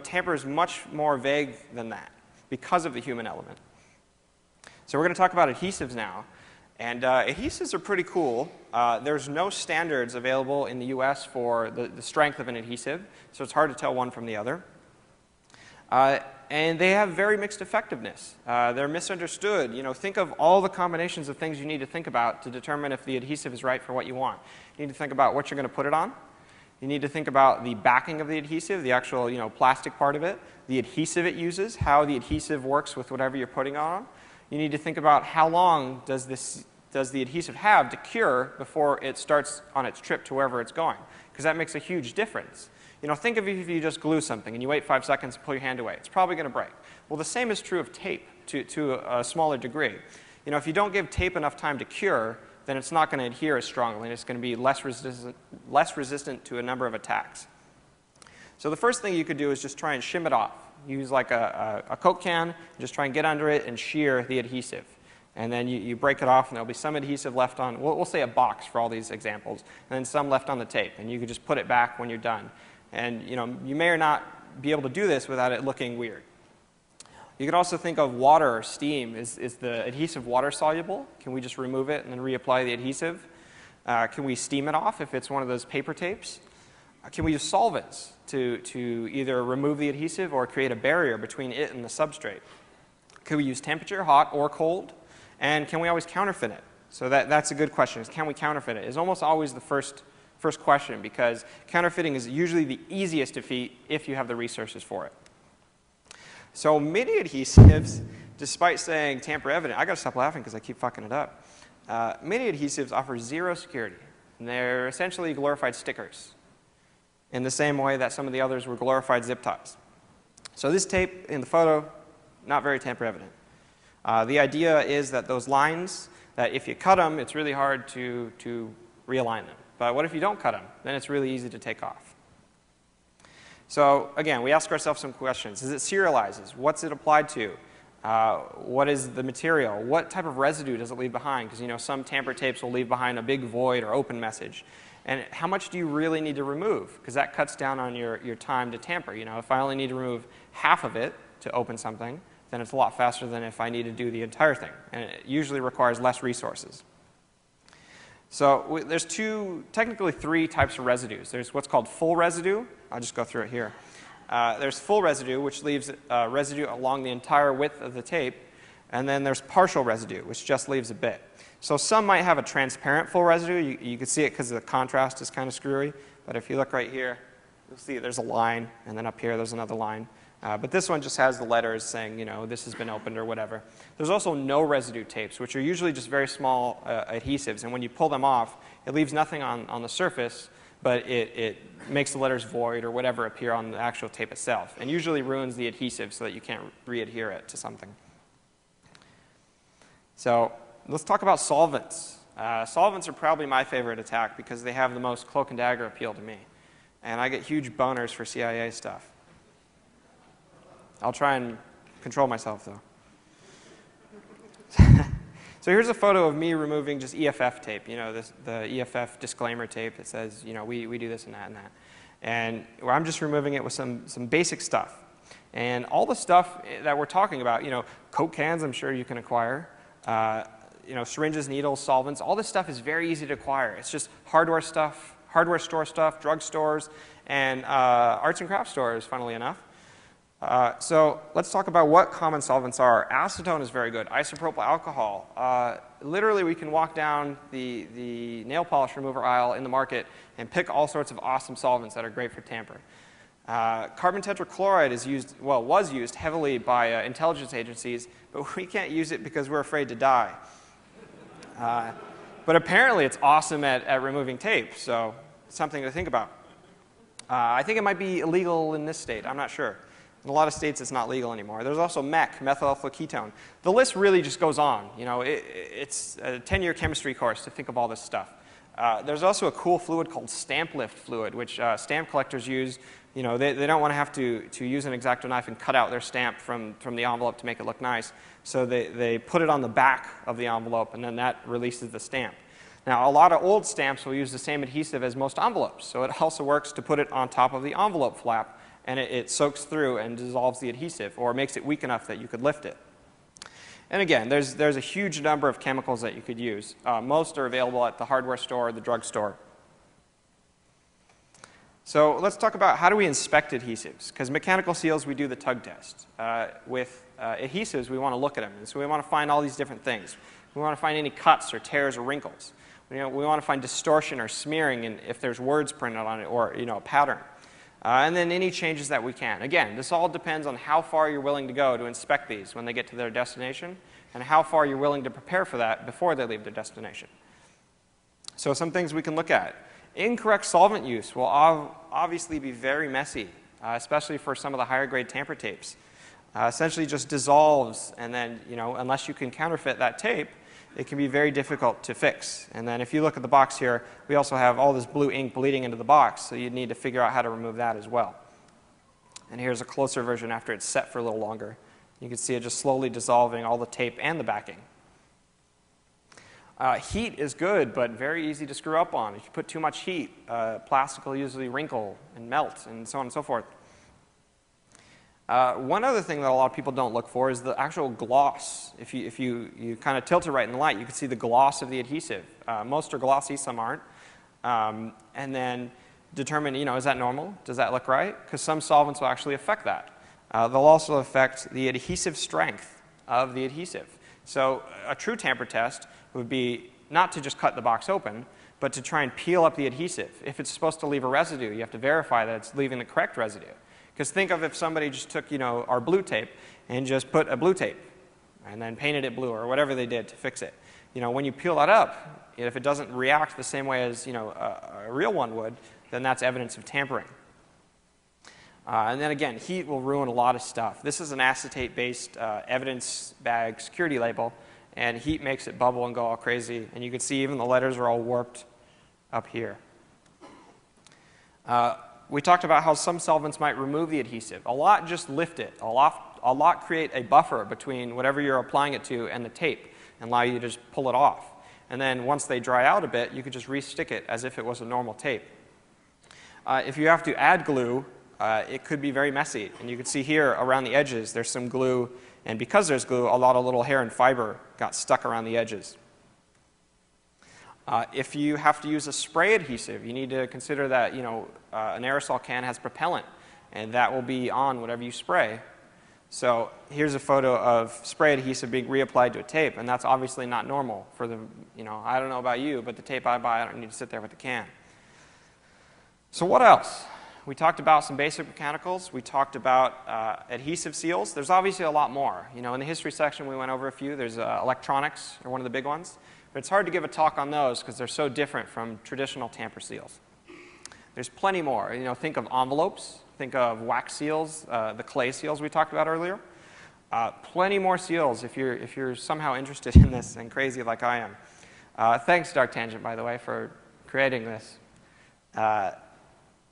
Tamper is much more vague than that because of the human element. So we're going to talk about adhesives now. And adhesives are pretty cool. There's no standards available in the US for the strength of an adhesive, so it's hard to tell one from the other. And they have very mixed effectiveness. They're misunderstood. Think of all the combinations of things you need to think about to determine if the adhesive is right for what you want. You need to think about what you're going to put it on. You need to think about the backing of the adhesive, the actual plastic part of it, the adhesive it uses, how the adhesive works with whatever you're putting on. You need to think about how long does the adhesive have to cure before it starts on its trip to wherever it's going, because that makes a huge difference. Think of if you just glue something and you wait 5 seconds and pull your hand away. It's probably going to break. Well, the same is true of tape to a smaller degree. If you don't give tape enough time to cure, then it's not going to adhere as strongly, and it's going to be less resistant to a number of attacks. So the first thing you could do is just try and shim it off. Use like a Coke can, just try and get under it and shear the adhesive. And then you break it off, and there'll be some adhesive left on, we'll say a box for all these examples, and then some left on the tape. And you can just put it back when you're done. And you may or not be able to do this without it looking weird. You could also think of water or steam. Is the adhesive water soluble? Can we just remove it and then reapply the adhesive? Can we steam it off if it's one of those paper tapes? Can we use solvents to either remove the adhesive or create a barrier between it and the substrate? Could we use temperature, hot or cold? And can we always counterfeit it? So that's a good question, is can we counterfeit it? It's almost always the first question, because counterfeiting is usually the easiest defeat if you have the resources for it. So MIDI adhesives, despite saying tamper evident, I got to stop laughing because I keep fucking it up. MIDI adhesives offer zero security. And they're essentially glorified stickers in the same way that some of the others were glorified zip ties. So this tape in the photo, not very tamper evident. The idea is that those lines, that if you cut them, it's really hard to realign them. But what if you don't cut them? Then it's really easy to take off. So again, we ask ourselves some questions. Is it serializes? What's it applied to? What is the material? What type of residue does it leave behind? Because some tamper tapes will leave behind a big void or open message. And how much do you really need to remove? Because that cuts down on your time to tamper. If I only need to remove half of it to open something, then it's a lot faster than if I need to do the entire thing. And it usually requires less resources. So there's technically three types of residues. There's what's called full residue. I'll just go through it here. There's full residue, which leaves residue along the entire width of the tape. And then there's partial residue, which just leaves a bit. So some might have a transparent full residue. You can see it because the contrast is kind of screwy. But if you look right here, you'll see there's a line. And then up here, there's another line. But this one just has the letters saying, this has been opened or whatever. There's also no residue tapes, which are usually just very small adhesives. And when you pull them off, it leaves nothing on the surface, but it makes the letters void or whatever appear on the actual tape itself, and usually ruins the adhesive so that you can't re-adhere it to something. So let's talk about solvents. Solvents are probably my favorite attack because they have the most cloak and dagger appeal to me. And I get huge boners for CIA stuff. I'll try and control myself, though. So here's a photo of me removing just EFF tape, the EFF disclaimer tape that says, we do this and that and that. And where I'm just removing it with some basic stuff. And all the stuff that we're talking about, Coke cans, I'm sure you can acquire, syringes, needles, solvents, all this stuff is very easy to acquire. It's just hardware stuff, hardware store stuff, drug stores, and arts and crafts stores, funnily enough. So let's talk about what common solvents are. Acetone is very good. Isopropyl alcohol. Literally, we can walk down the nail polish remover aisle in the market and pick all sorts of awesome solvents that are great for tamper. Carbon tetrachloride was used heavily by intelligence agencies, but we can't use it because we're afraid to die. But apparently, it's awesome at removing tape, so it's something to think about. I think it might be illegal in this state. I'm not sure. In a lot of states, it's not legal anymore. There's also MEK, methyl alpha ketone. The list really just goes on. It's a 10-year chemistry course to think of all this stuff. There's also a cool fluid called stamp lift fluid, which stamp collectors use. They don't want to have to use an X-Acto knife and cut out their stamp from the envelope to make it look nice. So they put it on the back of the envelope, and then that releases the stamp. Now, a lot of old stamps will use the same adhesive as most envelopes. So it also works to put it on top of the envelope flap, and it soaks through and dissolves the adhesive, or makes it weak enough that you could lift it. And again, there's a huge number of chemicals that you could use. Most are available at the hardware store or the drug store. So let's talk about how do we inspect adhesives. Because mechanical seals, we do the tug test. With adhesives, we want to look at them. And so we want to find all these different things. We want to find any cuts or tears or wrinkles. We want to find distortion or smearing and if there's words printed on it or a pattern. And then any changes that we can. Again, this all depends on how far you're willing to go to inspect these when they get to their destination, and how far you're willing to prepare for that before they leave their destination. So some things we can look at. Incorrect solvent use will obviously be very messy, especially for some of the higher grade tamper tapes. Essentially just dissolves, and then unless you can counterfeit that tape, it can be very difficult to fix. And then if you look at the box here, we also have all this blue ink bleeding into the box, so you'd need to figure out how to remove that as well. And here's a closer version after it's set for a little longer. You can see it just slowly dissolving all the tape and the backing. Heat is good, but very easy to screw up on. If you put too much heat, plastic will usually wrinkle and melt, and so on and so forth. One other thing that a lot of people don't look for is the actual gloss. If you kind of tilt it right in the light, you can see the gloss of the adhesive. Most are glossy, some aren't. And then determine, is that normal? Does that look right? Because some solvents will actually affect that. They'll also affect the adhesive strength of the adhesive. So a true tamper test would be not to just cut the box open, but to try and peel up the adhesive. If it's supposed to leave a residue, you have to verify that it's leaving the correct residue. Because think of if somebody just took, our blue tape and just put a blue tape and then painted it blue or whatever they did to fix it. When you peel that up, if it doesn't react the same way as, a real one would, then that's evidence of tampering. And then again, heat will ruin a lot of stuff. This is an acetate-based evidence bag security label, and heat makes it bubble and go all crazy. And you can see even the letters are all warped up here. We talked about how some solvents might remove the adhesive. A lot just lift it. A lot create a buffer between whatever you're applying it to and the tape and allow you to just pull it off. And then once they dry out a bit, you could just re-stick it as if it was a normal tape. If you have to add glue, it could be very messy. And you can see here around the edges, there's some glue. And because there's glue, a lot of little hair and fiber got stuck around the edges. If you have to use a spray adhesive, you need to consider that an aerosol can has propellant, and that will be on whatever you spray. So here's a photo of spray adhesive being reapplied to a tape, and that's obviously not normal for the, I don't know about you, but the tape I buy, I don't need to sit there with the can. So what else? We talked about some basic mechanicals. We talked about adhesive seals. There's obviously a lot more. In the history section, we went over a few. There's electronics, are one of the big ones. But it's hard to give a talk on those because they're so different from traditional tamper seals. There's plenty more. Think of envelopes. Think of wax seals, the clay seals we talked about earlier. Plenty more seals if you're somehow interested in this and crazy like I am. Thanks, Dark Tangent, by the way, for creating this.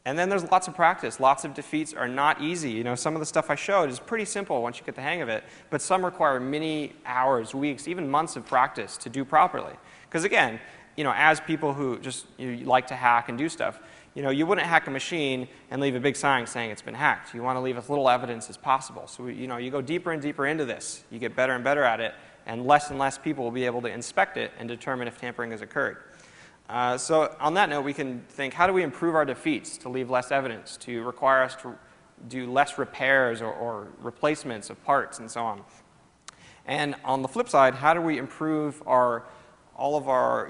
And then there's lots of practice. Lots of defeats are not easy. Some of the stuff I showed is pretty simple once you get the hang of it, but some require many hours, weeks, even months of practice to do properly. Because again, as people who just like to hack and do stuff, you wouldn't hack a machine and leave a big sign saying it's been hacked. You want to leave as little evidence as possible. So you go deeper and deeper into this. You get better and better at it, and less people will be able to inspect it and determine if tampering has occurred. So on that note, we can think, how do we improve our defeats to leave less evidence, to require us to do less repairs or replacements of parts and so on? And on the flip side, how do we improve all of our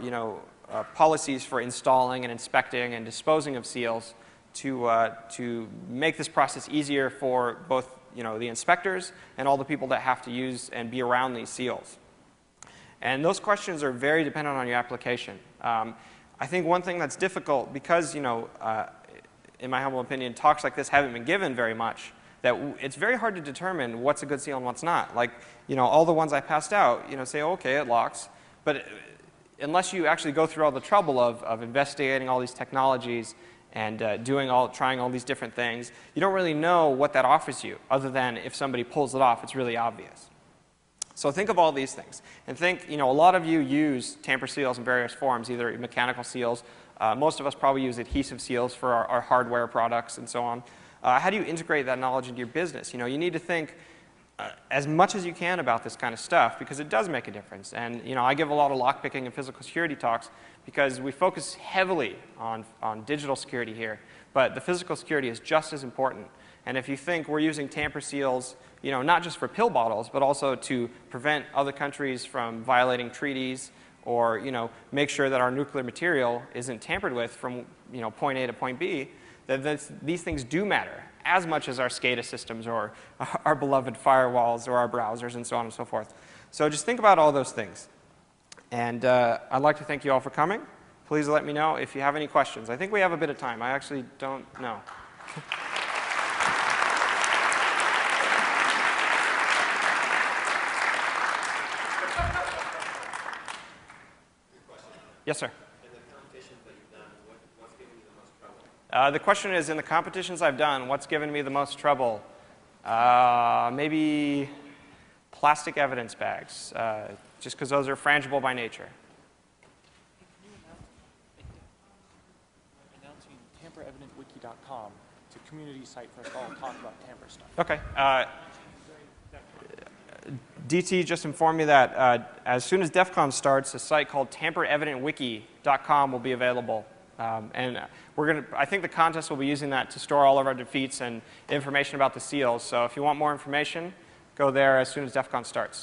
policies for installing and inspecting and disposing of seals to make this process easier for both the inspectors and all the people that have to use and be around these seals? And those questions are very dependent on your application. I think one thing that's difficult, because, in my humble opinion, talks like this haven't been given very much, that it's very hard to determine what's a good seal and what's not. Like, all the ones I passed out, say, oh, okay, it locks. But unless you actually go through all the trouble of investigating all these technologies and trying all these different things, you don't really know what that offers you, other than if somebody pulls it off, it's really obvious. So think of all these things. And think, a lot of you use tamper seals in various forms, either mechanical seals. Most of us probably use adhesive seals for our hardware products and so on. How do you integrate that knowledge into your business? You need to think as much as you can about this kind of stuff, because it does make a difference. And I give a lot of lockpicking and physical security talks because we focus heavily on digital security here. But the physical security is just as important. And if you think we're using tamper seals, not just for pill bottles, but also to prevent other countries from violating treaties, or make sure that our nuclear material isn't tampered with from point A to point B, that these things do matter as much as our SCADA systems or our beloved firewalls or our browsers and so on and so forth. So just think about all those things. And I'd like to thank you all for coming. Please let me know if you have any questions. I think we have a bit of time. I actually don't know. Yes, sir. In the competitions that you've done, what's given you the most trouble? The question is, in the competitions I've done, what's given me the most trouble? Maybe plastic evidence bags, just because those are frangible by nature. Announcing tamperevidentwiki.com. It's a community site for us all to talk about tamper stuff. Okay. DT just informed me that as soon as DEF CON starts, a site called tamperevidentwiki.com will be available I think the contest will be using that to store all of our defeats and information about the seals. So if you want more information, go there as soon as DEF CON starts.